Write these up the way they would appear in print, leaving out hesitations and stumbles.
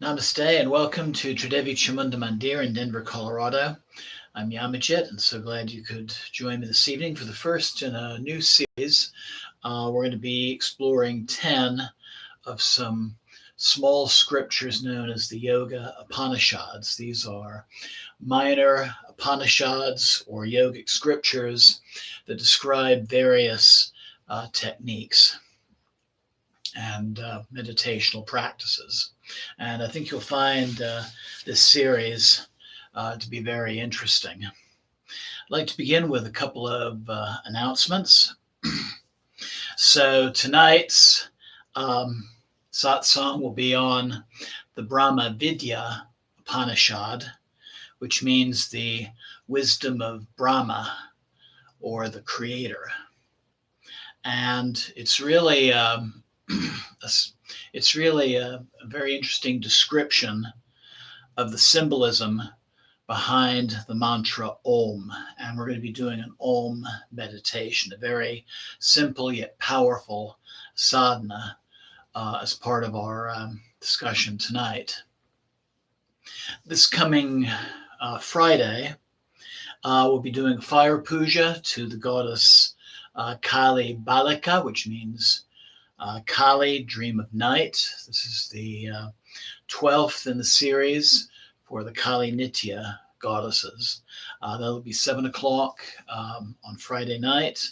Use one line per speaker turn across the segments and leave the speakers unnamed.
Namaste and welcome to Tridevi Chamunda Mandir in Denver, Colorado. I'm Yamajit and so glad you could join me this evening for the first in a new series. We're going to be exploring 10 of some small scriptures known as the Yoga Upanishads. These are minor Upanishads or yogic scriptures that describe various techniques and meditational practices. And I think you'll find this series to be very interesting. I'd like to begin with a couple of announcements. So tonight's satsang will be on the Brahma Vidya Upanishad, which means the wisdom of Brahma or the creator. And it's really a very interesting description of the symbolism behind the mantra Om. And we're going to be doing an Om meditation, a very simple yet powerful sadhana as part of our discussion tonight. This coming Friday, we'll be doing fire puja to the goddess Kali Balika, which means Kali, Dream of Night. This is the 12th in the series for the Kali Nitya goddesses. That'll be 7 o'clock on Friday night,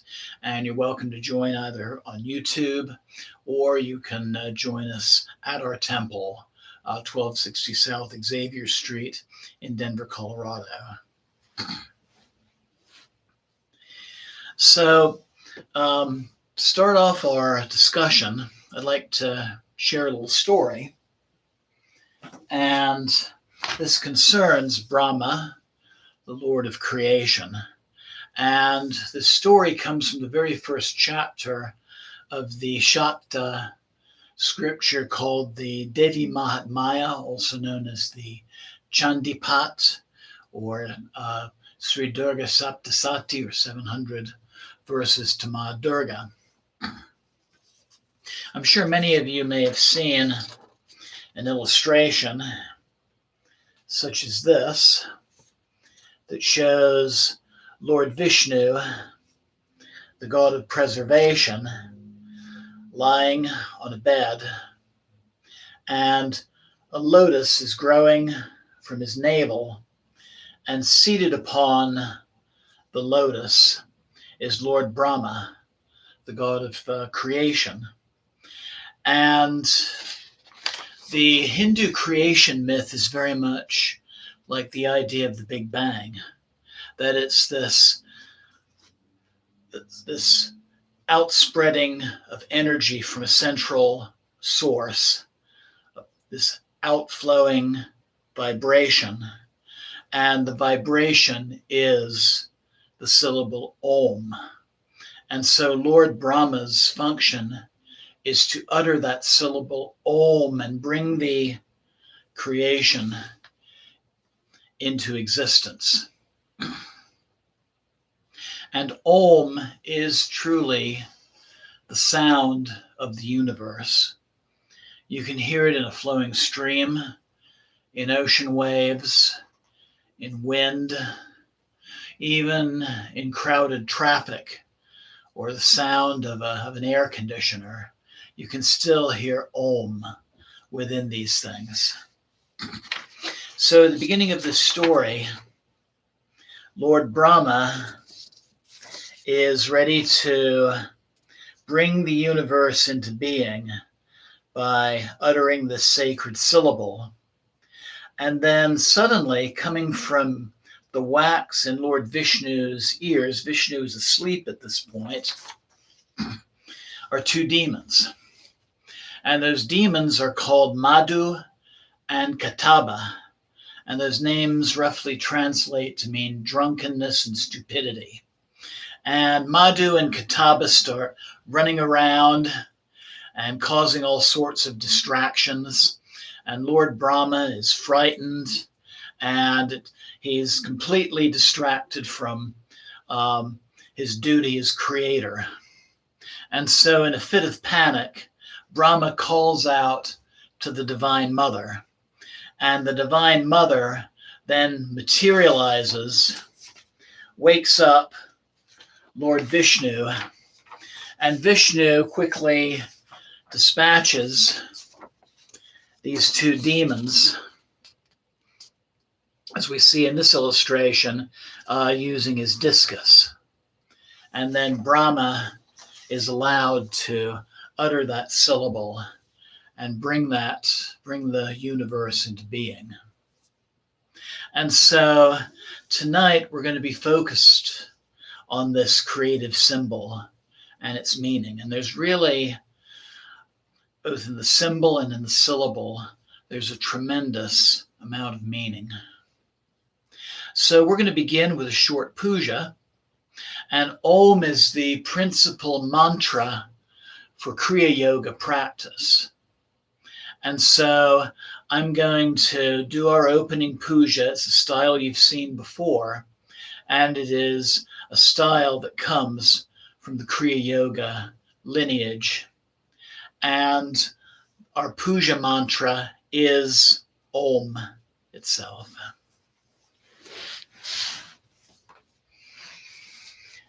and you're welcome to join either on YouTube or you can join us at our temple, 1260 South Xavier Street in Denver, Colorado. So, to start off our discussion, I'd like to share a little story. And this concerns Brahma, the Lord of creation. And this story comes from the very first chapter of the Shakta scripture called the Devi Mahatmaya, also known as the Chandipat, or Sri Durga Saptasati, or 700 verses to Ma Durga. I'm sure many of you may have seen an illustration such as this that shows Lord Vishnu, the god of preservation, lying on a bed, and a lotus is growing from his navel, and seated upon the lotus is Lord Brahma, the god of creation. And the Hindu creation myth is very much like the idea of the Big Bang, that it's this outspreading of energy from a central source, this outflowing vibration, and the vibration is the syllable Om. And so Lord Brahma's function is to utter that syllable Om and bring the creation into existence. And Om is truly the sound of the universe. You can hear it in a flowing stream, in ocean waves, in wind, even in crowded traffic, or the sound of an air conditioner. You can still hear Om within these things. So at the beginning of this story, Lord Brahma is ready to bring the universe into being by uttering this sacred syllable. And then suddenly, coming from the wax in Lord Vishnu's ears, Vishnu is asleep at this point, are two demons. And those demons are called Madhu and Kataba. And those names roughly translate to mean drunkenness and stupidity. And Madhu and Kataba start running around and causing all sorts of distractions. And Lord Brahma is frightened, and he's completely distracted from his duty as creator. And so in a fit of panic, Brahma calls out to the Divine Mother And the Divine Mother then materializes, wakes up Lord Vishnu, and Vishnu quickly dispatches these two demons, as we see in this illustration, using his discus. And then Brahma is allowed to utter that syllable and bring the universe into being. And so tonight we're going to be focused on this creative symbol and its meaning. And there's really, both in the symbol and in the syllable, there's a tremendous amount of meaning. So we're going to begin with a short puja. And Om is the principal mantra for Kriya Yoga practice. And so I'm going to do our opening puja. It's a style you've seen before, and it is a style that comes from the Kriya Yoga lineage. And our puja mantra is Om itself.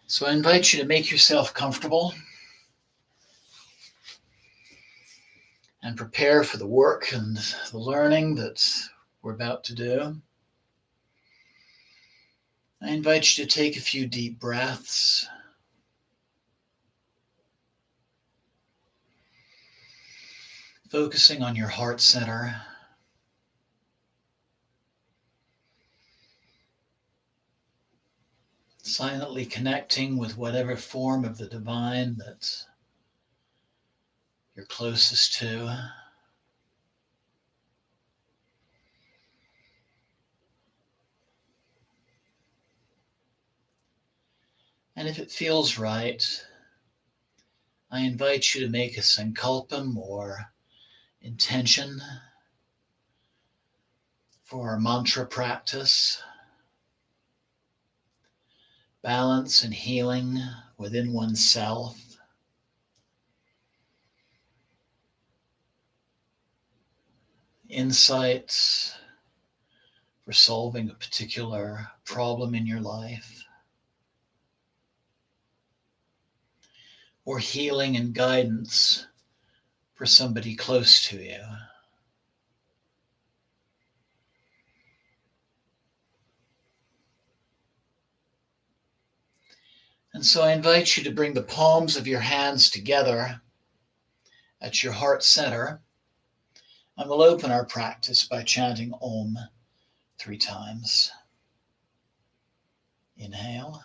So I invite you to make yourself comfortable and prepare for the work and the learning that we're about to do. I invite you to take a few deep breaths. Focusing on your heart center. Silently connecting with whatever form of the divine that you're closest to. And if it feels right, I invite you to make a sankalpam or intention for our mantra practice. Balance and healing within oneself. Insights for solving a particular problem in your life. Or healing and guidance for somebody close to you. And so I invite you to bring the palms of your hands together at your heart center, and we'll open our practice by chanting Om 3 times. Inhale.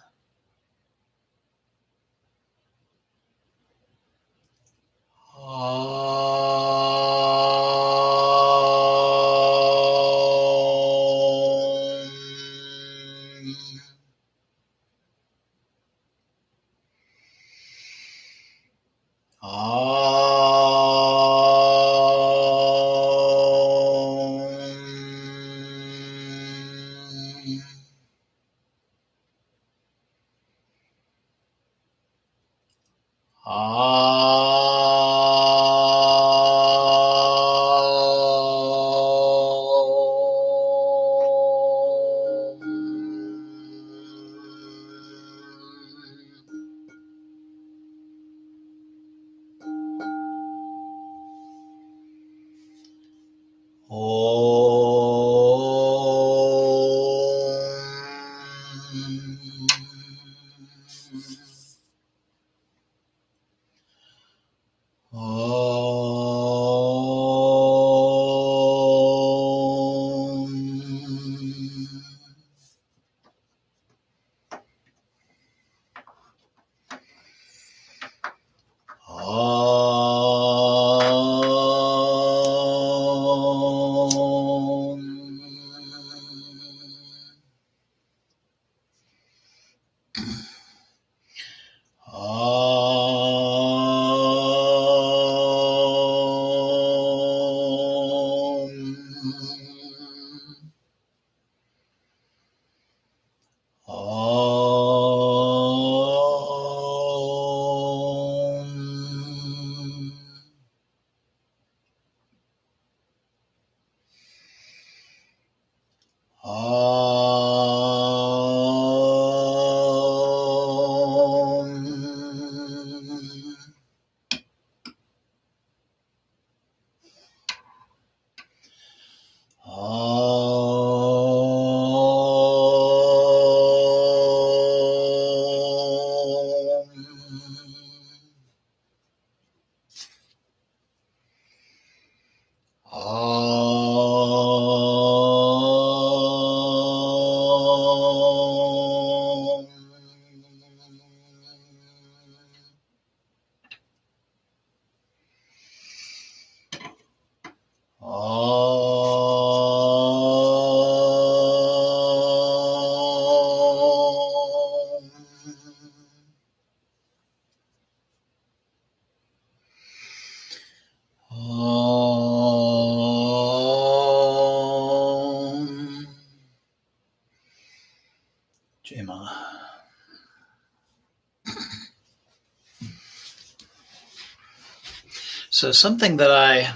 So something that I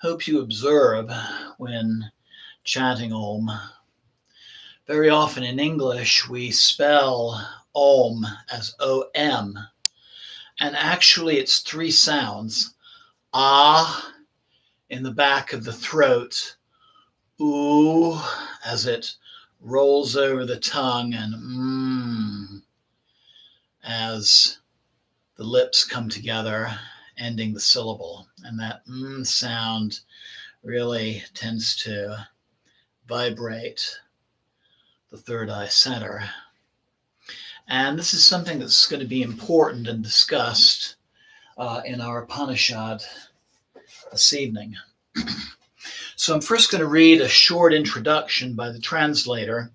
hope you observe when chanting Om. Very often in English, we spell Om as O-M, and actually it's three sounds. Ah in the back of the throat, ooh as it rolls over the tongue, and as the lips come together, ending the syllable. And that sound really tends to vibrate the third eye center. And this is something that's going to be important and discussed in our Upanishad this evening. So I'm first going to read a short introduction by the translator,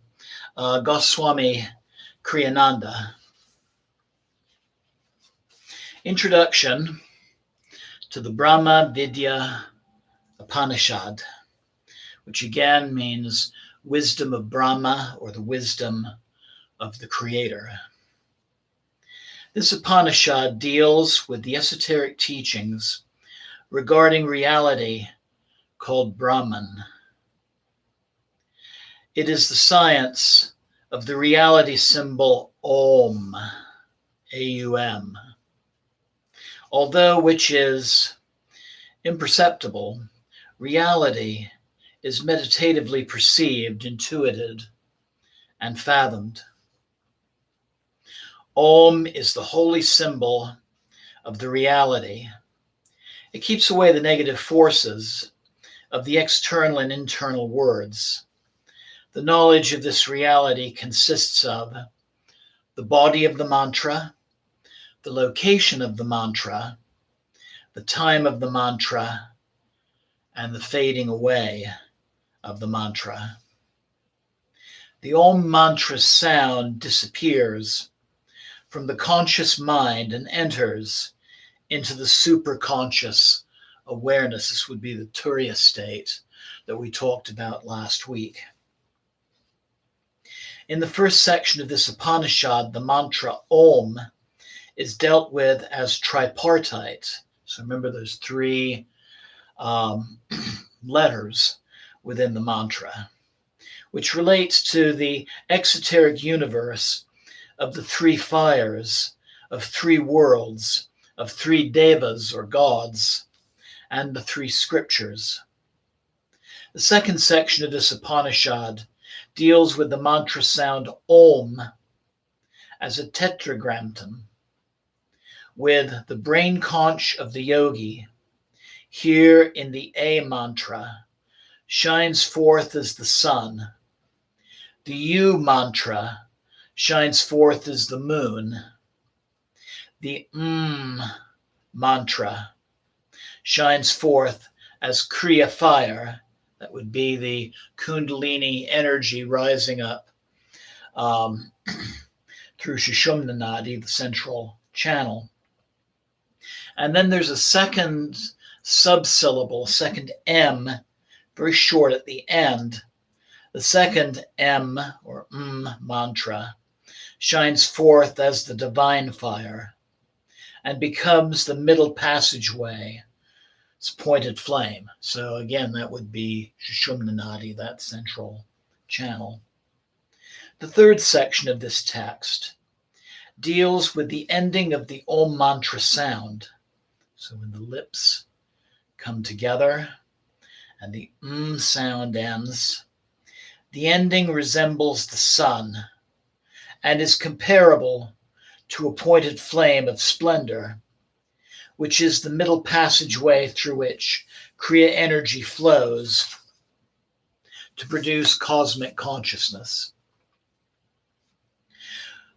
Goswami Kriyananda. Introduction to the Brahma Vidya Upanishad, which again means wisdom of Brahma, or the wisdom of the Creator. This Upanishad deals with the esoteric teachings regarding reality called Brahman. It is the science of the reality symbol Om, AUM, although which is imperceptible. Reality is meditatively perceived, intuited, and fathomed. Om is the holy symbol of the reality. It keeps away the negative forces of the external and internal words. The knowledge of this reality consists of the body of the mantra, the location of the mantra, the time of the mantra, and the fading away of the mantra. The Om mantra sound disappears from the conscious mind and enters into the superconscious awareness. This would be the Turiya state that we talked about last week. In the first section of this Upanishad, the mantra Om is dealt with as tripartite. So remember, there's three letters within the mantra, which relates to the exoteric universe of the three fires, of three worlds, of three devas or gods, and the three scriptures. The second section of this Upanishad deals with the mantra sound Om as a tetragrammaton, with the brain conch of the yogi here in the A mantra shines forth as the sun. The U mantra shines forth as the moon. The mantra shines forth as Kriya fire. That would be the Kundalini energy rising up through Sushumna Nadi, the central channel. And then there's a second subsyllable, second M, very short at the end. The second M, or mantra, shines forth as the divine fire and becomes the middle passageway. It's pointed flame. So again, that would be Sushumna Nadi, that central channel. The third section of this text deals with the ending of the Om mantra sound. So when the lips come together and the sound ends, the ending resembles the sun and is comparable to a pointed flame of splendor, which is the middle passageway through which Kriya energy flows to produce cosmic consciousness.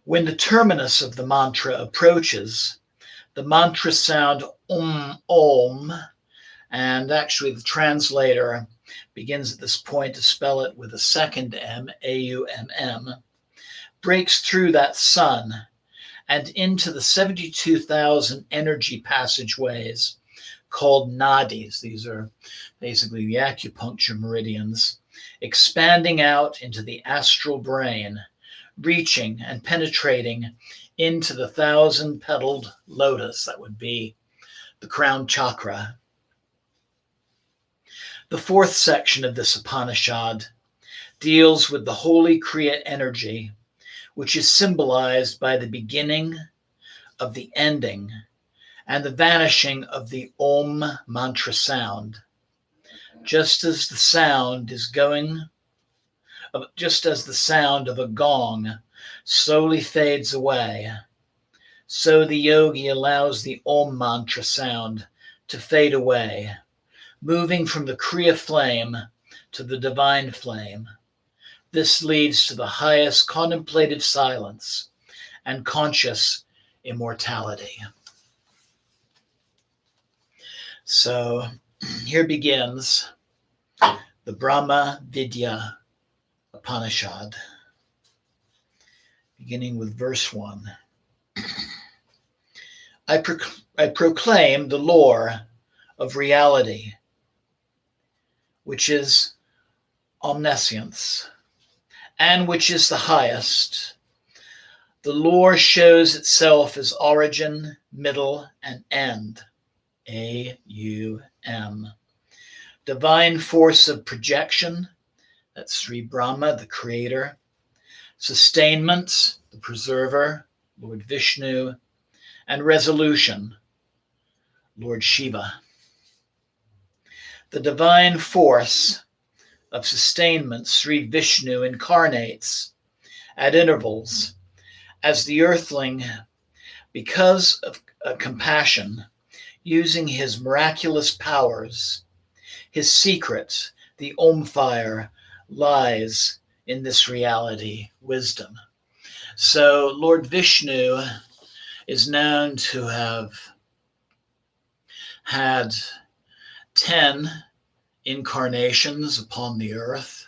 When the terminus of the mantra approaches, the mantra sound Om, and actually the translator begins at this point to spell it with a second M, AUM, breaks through that sun and into the 72,000 energy passageways called nadis. These are basically the acupuncture meridians, expanding out into the astral brain, reaching and penetrating into the 1,000-petaled lotus. That would be the crown chakra. The fourth section of this Upanishad deals with the holy Kriya energy, which is symbolized by the beginning of the ending and the vanishing of the Om mantra sound. Just as the sound of a gong slowly fades away, so the yogi allows the Om mantra sound to fade away, moving from the Kriya flame to the divine flame. This leads to the highest contemplative silence and conscious immortality. So here begins the Brahma Vidya Upanishad, beginning with verse 1. I proclaim the lore of reality, which is omniscience, and which is the highest. The lore shows itself as origin, middle, and end. AUM. Divine force of projection, that's Sri Brahma, the creator. Sustainment, the preserver, Lord Vishnu. And resolution, Lord Shiva. The divine force of sustainment, Sri Vishnu, incarnates at intervals as the earthling, because of compassion, using his miraculous powers. His secret, the Om fire, lies in this reality, wisdom. So Lord Vishnu is known to have had 10 incarnations upon the earth,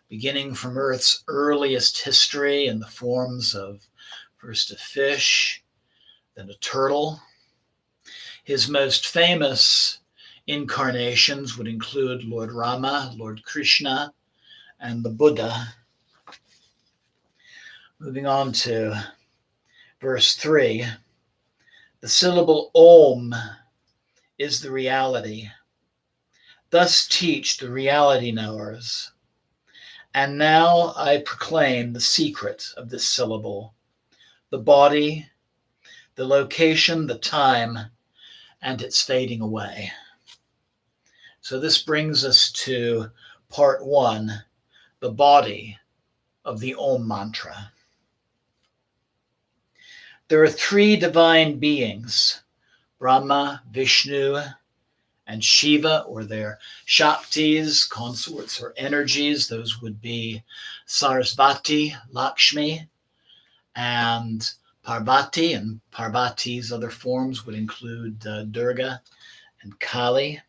beginning from Earth's earliest history in the forms of first a fish, then a turtle. His most famous incarnations would include Lord Rama, Lord Krishna, and the Buddha. Moving on to verse 3, the syllable Om is the reality. Thus teach the reality knowers. And now I proclaim the secret of this syllable, the body, the location, the time, and its fading away. So this brings us to part 1, the body of the Om mantra. There are 3 divine beings, Brahma, Vishnu, and Shiva, or their Shaktis, consorts, or energies. Those would be Sarasvati, Lakshmi, and Parvati, and Parvati's other forms would include Durga and Kali.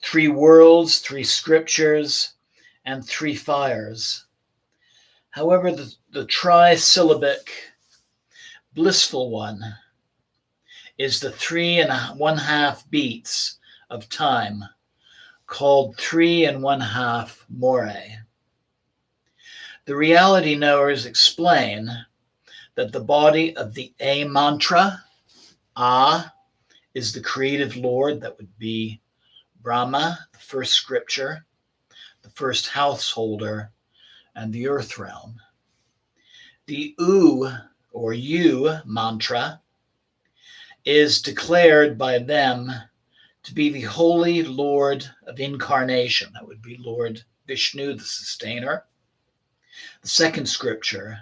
3 worlds, 3 scriptures, and 3 fires. However, the trisyllabic blissful one is the 3 1/2 beats of time, called 3 1/2 more. The reality knowers explain that the body of the A mantra, A, is the creative Lord, that would be Brahma, the first scripture, the first householder, and the earth realm. The U, or U mantra, is declared by them to be the holy Lord of incarnation. That would be Lord Vishnu, the sustainer. The second scripture,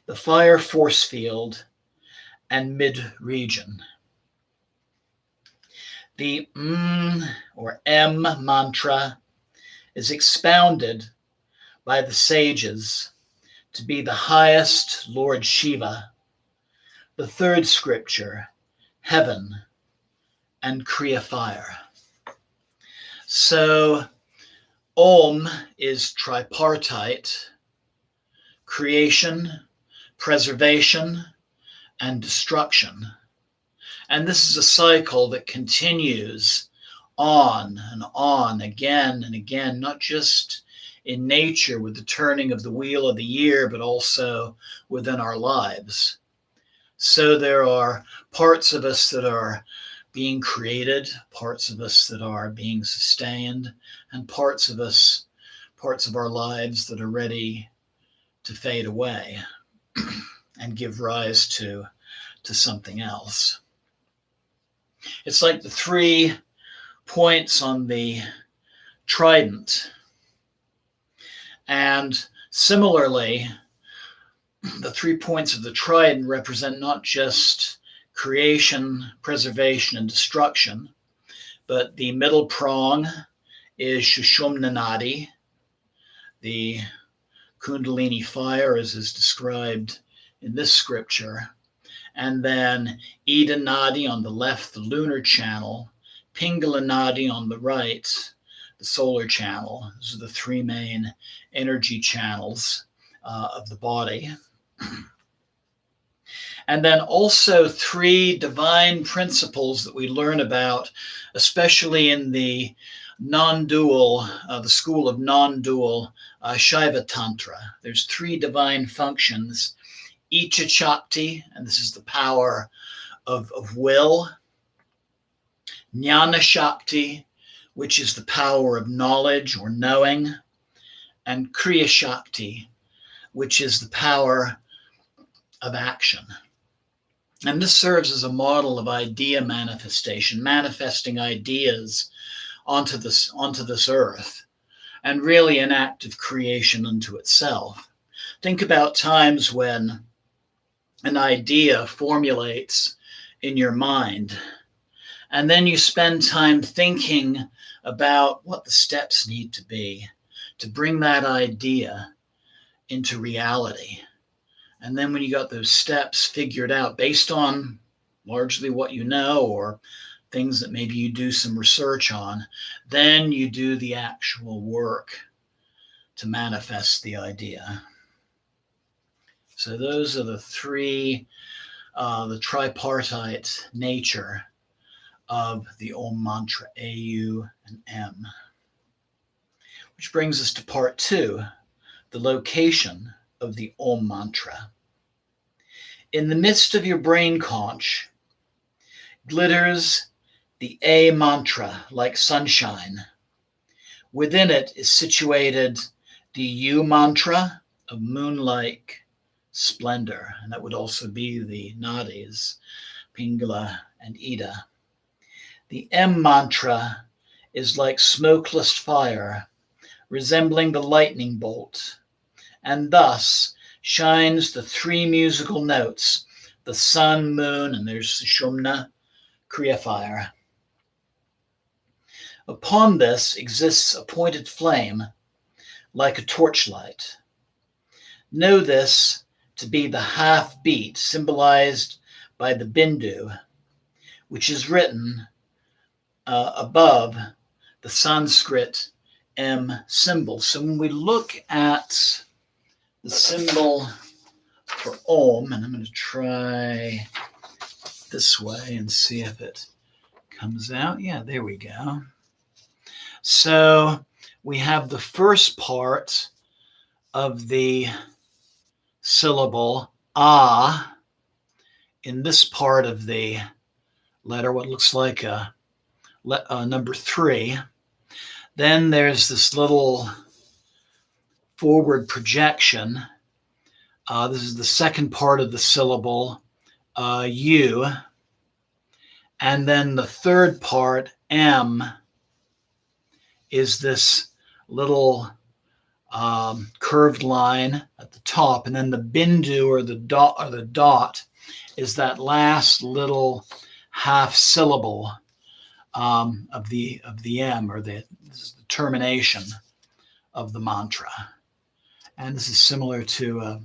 the fire force field, and mid-region. The or M mantra is expounded by the sages to be the highest Lord Shiva, the third scripture, heaven, and Kriya fire. So Om is tripartite: creation, preservation, and destruction. And this is a cycle that continues on and on, again and again, not just in nature with the turning of the wheel of the year, but also within our lives. So there are parts of us that are being created, parts of us that are being sustained, and parts of our lives that are ready to fade away and give rise to something else. It's like the 3 points on the trident. And similarly, the 3 points of the trident represent not just creation, preservation, and destruction, but the middle prong is Sushumna Nadi, the Kundalini fire, as is described in this scripture. And then Ida Nadi on the left, the lunar channel, Pingala Nadi on the right, the solar channel. Those are the 3 main energy channels of the body. And then also 3 divine principles that we learn about, especially in the non-dual, the school of non-dual Shaiva Tantra. There's 3 divine functions: Icha Shakti, and this is the power of will; Jnana Shakti, which is the power of knowledge or knowing; and Kriya Shakti, which is the power of action. And this serves as a model of idea manifestation, manifesting ideas onto this earth, and really an act of creation unto itself. Think about times when an idea formulates in your mind, and then you spend time thinking about what the steps need to be to bring that idea into reality. And then when you got those steps figured out based on largely what you know or things that maybe you do some research on, then you do the actual work to manifest the idea. So those are the 3, the tripartite nature of the Om mantra, A-U and M. Which brings us to part 2, the location of the Om mantra. In the midst of your brain conch glitters the A mantra like sunshine. Within it is situated the U mantra of moon-like splendor, and that would also be the nadis, Pingala and Ida. The M mantra is like smokeless fire, resembling the lightning bolt, and thus shines the 3 musical notes, the sun, moon, and there's Sushumna, Kriya fire. Upon this exists a pointed flame, like a torchlight. Know this to be the half beat symbolized by the bindu, which is written above the Sanskrit M symbol. So when we look at the symbol for Om, and I'm going to try this way and see if it comes out. Yeah, there we go. So we have the first part of the syllable A in this part of the letter, what looks like a number 3. Then there's this little forward projection. This is the second part of the syllable, U. And then the third part, M, is this little curved line at the top. And then the bindu or the dot is that last little half syllable of the M, or this is the termination of the mantra. And this is similar to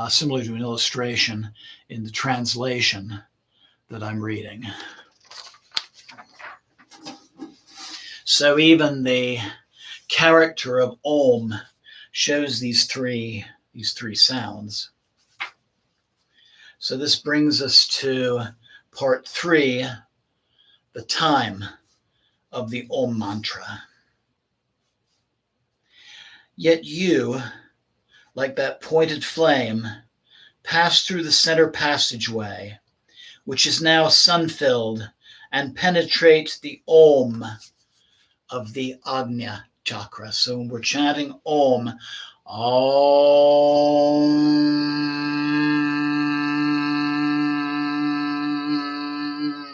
similar to an illustration in the translation that I'm reading. So even the character of Om shows these three sounds. So this brings us to part 3, the time of the Om mantra. Yet you, like that pointed flame, pass through the center passageway, which is now sun-filled, and penetrate the Om of the Ajna chakra. So when we're chanting Om, Om,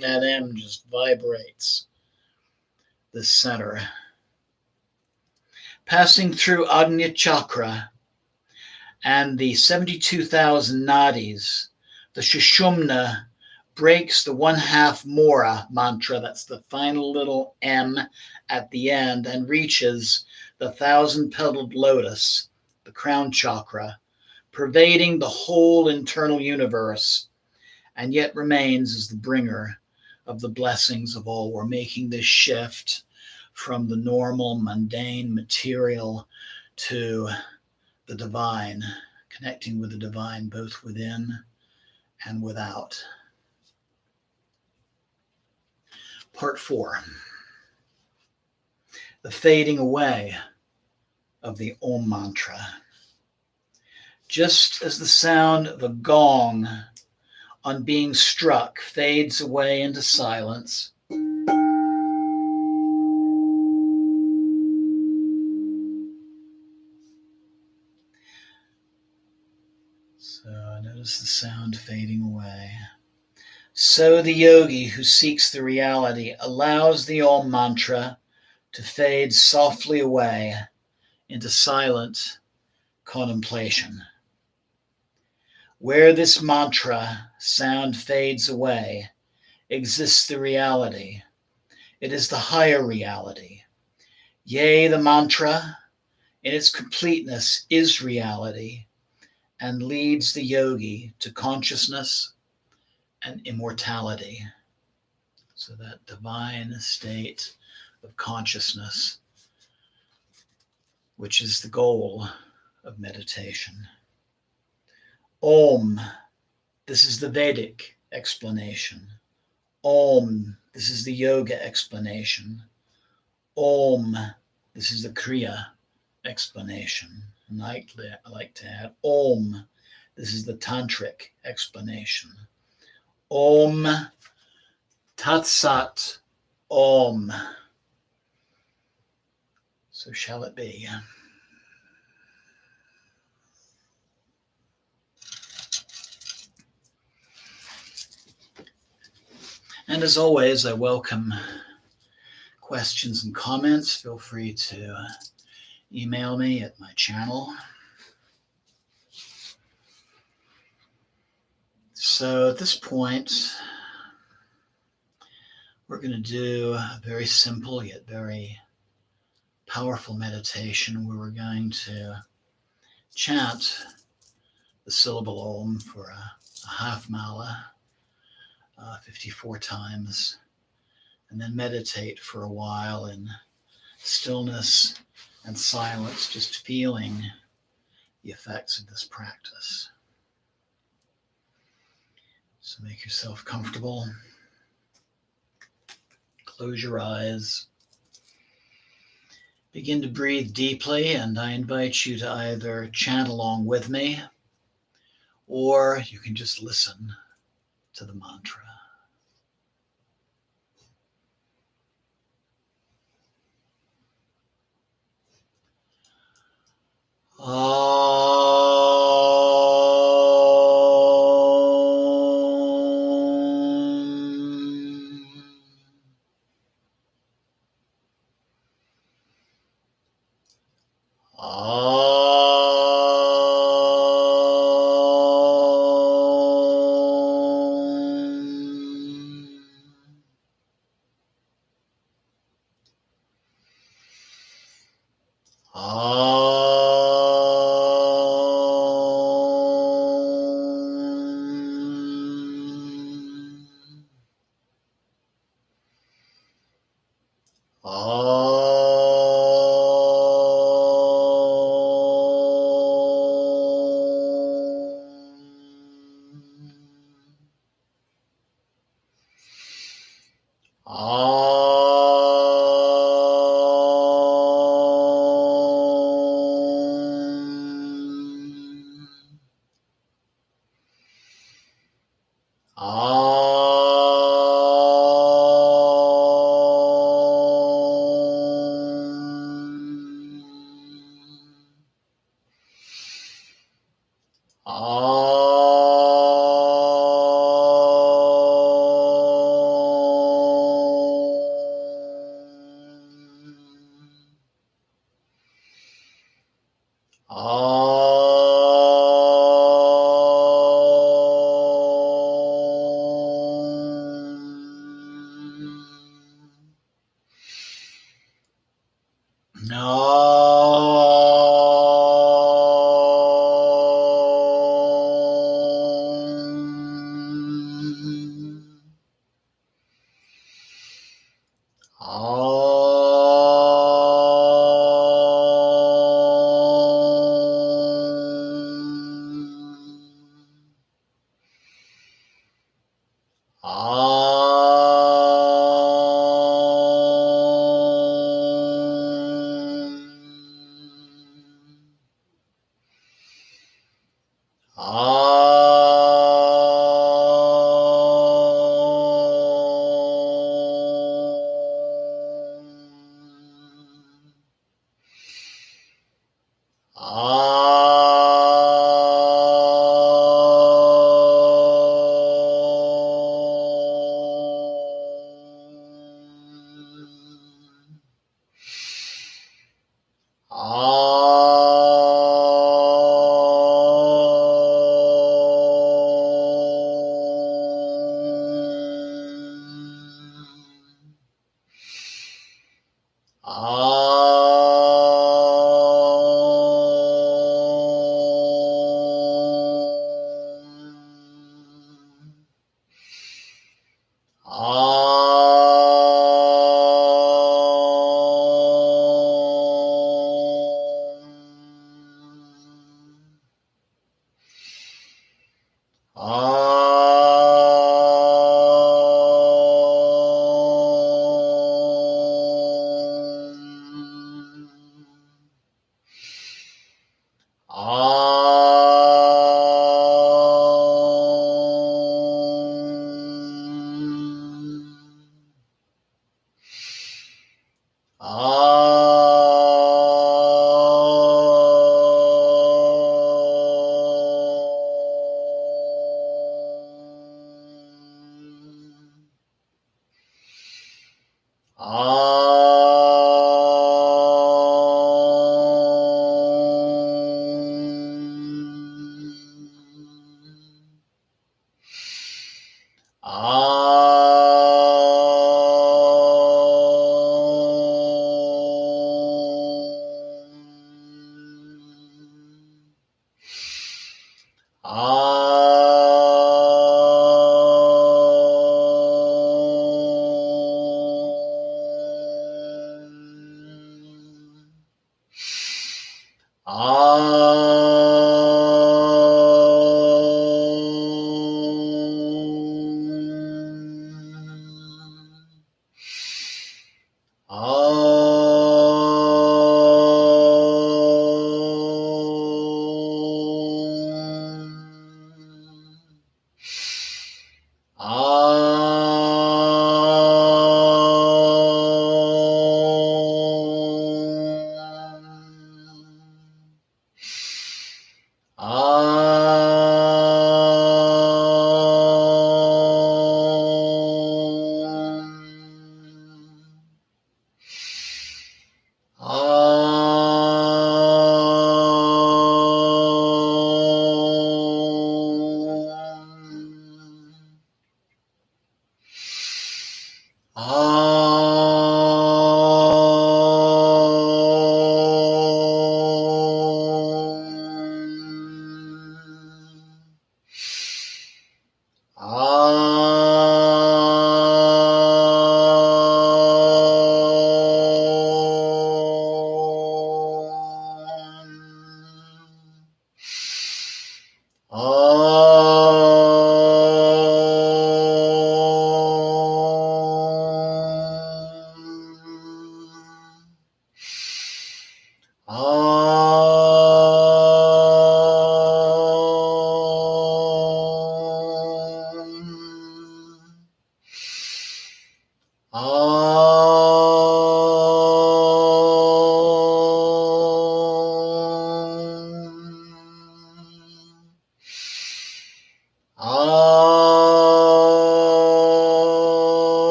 that M just vibrates the center. Passing through Ajna chakra and the 72,000 nadis, the Sushumna breaks the 1/2 Mora mantra, that's the final little M at the end, and reaches the 1,000-petaled lotus, the crown chakra, pervading the whole internal universe, and yet remains as the bringer of the blessings of all. We're making this shift from the normal, mundane, material to the divine, connecting with the divine both within and without. Part 4, the fading away of the Om mantra. Just as the sound of a gong on being struck fades away into silence, so notice the sound fading away. So the yogi who seeks the reality allows the Om mantra to fade softly away into silent contemplation. Where this mantra sound fades away exists the reality. It is the higher reality. Yea, the mantra in its completeness is reality and leads the yogi to consciousness and immortality. So that divine state of consciousness, which is the goal of meditation. Om, this is the Vedic explanation. Om, this is the yoga explanation. Om, this is the Kriya explanation. And I like to add Om, this is the Tantric explanation. Om Tat Sat Om. So shall it be. And as always, I welcome questions and comments. Feel free to email me at my channel. So at this point, we're going to do a very simple yet very powerful meditation where we're going to chant the syllable Om for a half mala, 54 times, and then meditate for a while in stillness and silence, just feeling the effects of this practice. So make yourself comfortable. Close your eyes. Begin to breathe deeply, and I invite you to either chant along with me, or you can just listen to the mantra. Om.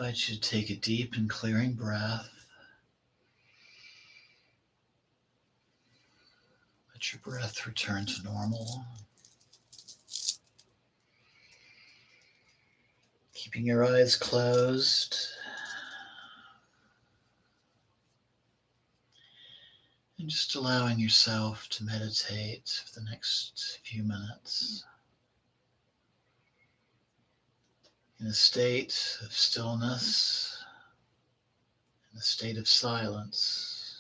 I invite you to take a deep and clearing breath. Let your breath return to normal. Keeping your eyes closed. And just allowing yourself to meditate for the next few minutes in a state of stillness, in a state of silence,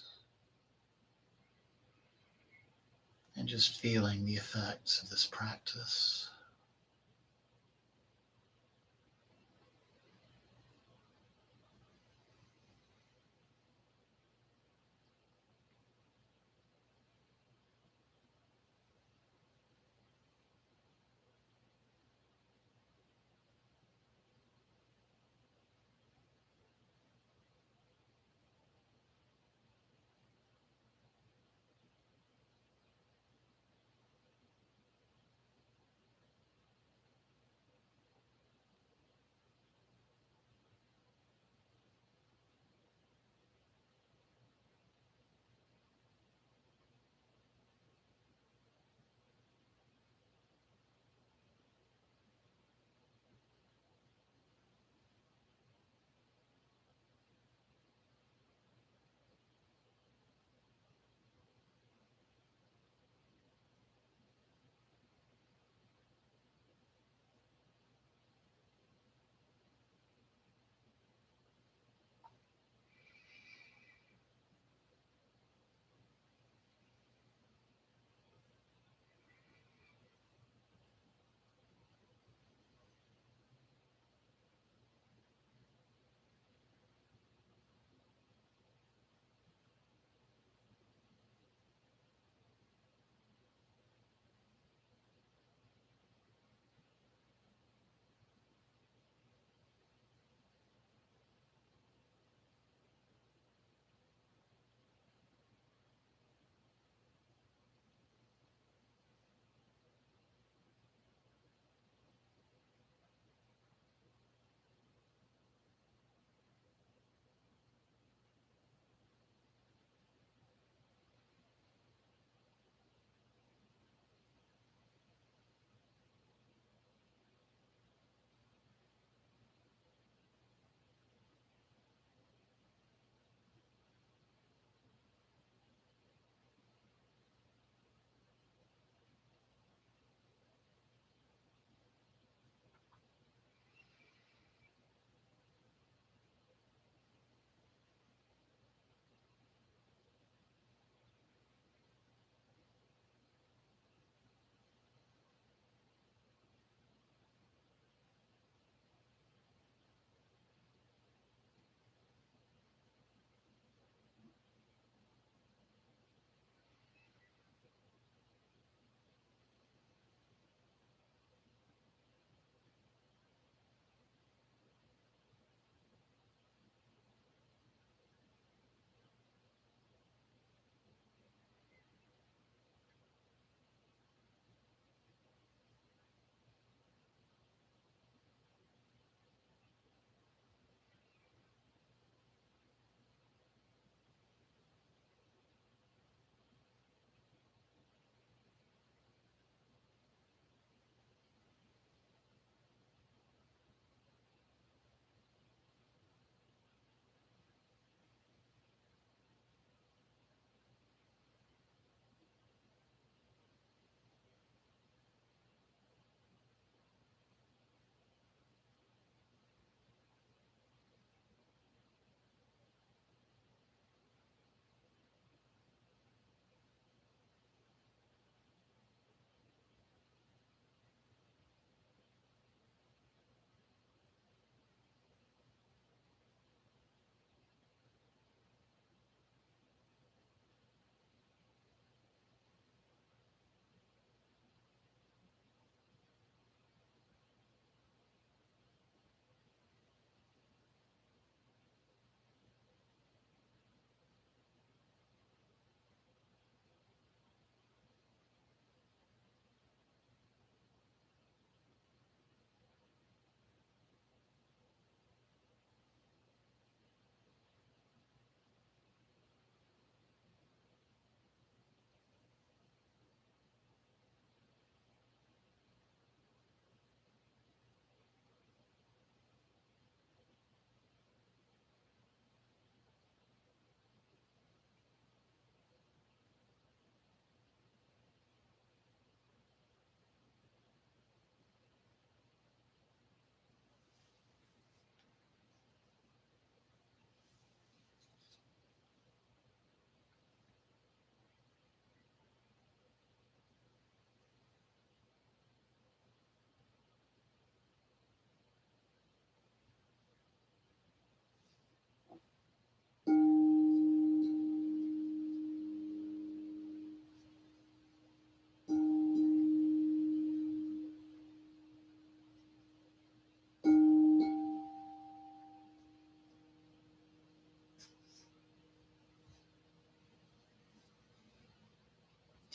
and just feeling the effects of this practice.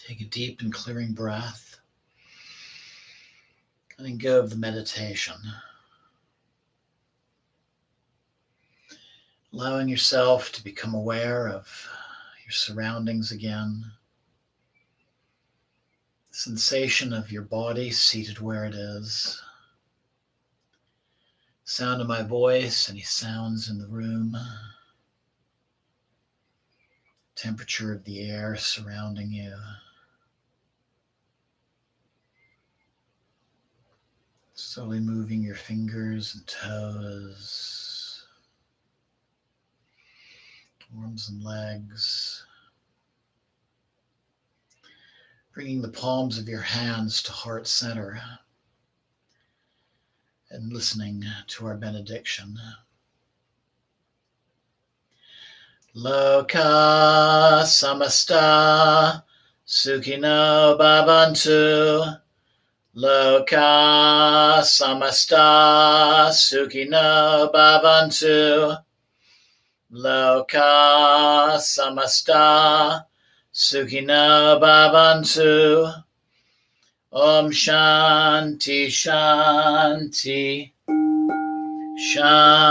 Take a deep and clearing breath, letting go of the meditation. Allowing yourself to become aware of your surroundings again. The sensation of your body seated where it is. Sound of my voice, any sounds in the room. Temperature of the air surrounding you. Slowly moving your fingers and toes, arms and legs. Bringing the palms of your hands to heart center and listening to our benediction. Loka samasta sukhino bhavantu. Loka samasta sukhino bhavantu. Loka samasta sukhino bhavantu. Om Shanti Shanti Shanti.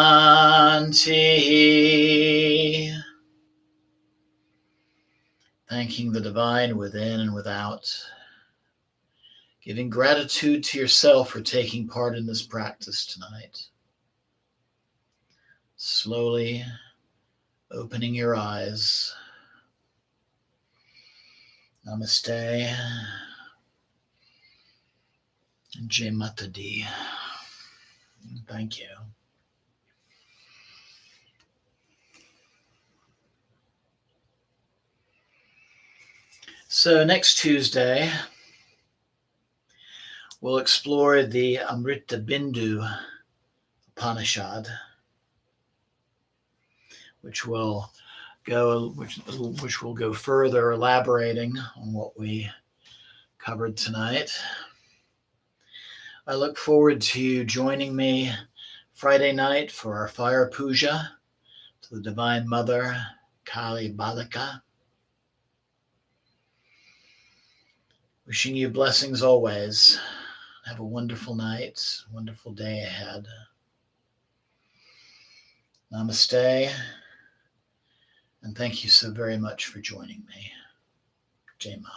Thanking the divine within and without. Giving gratitude to yourself for taking part in this practice tonight. Slowly opening your eyes. Namaste. Jai Mata Di. Thank you. So next Tuesday, we'll explore the Amrita Bindu Upanishad, which will go further elaborating on what we covered tonight. I look forward to you joining me Friday night for our fire puja to the Divine Mother, Kali Balika. Wishing you blessings always. Have a wonderful night, wonderful day ahead. Namaste, and thank you so very much for joining me. Jai Ma.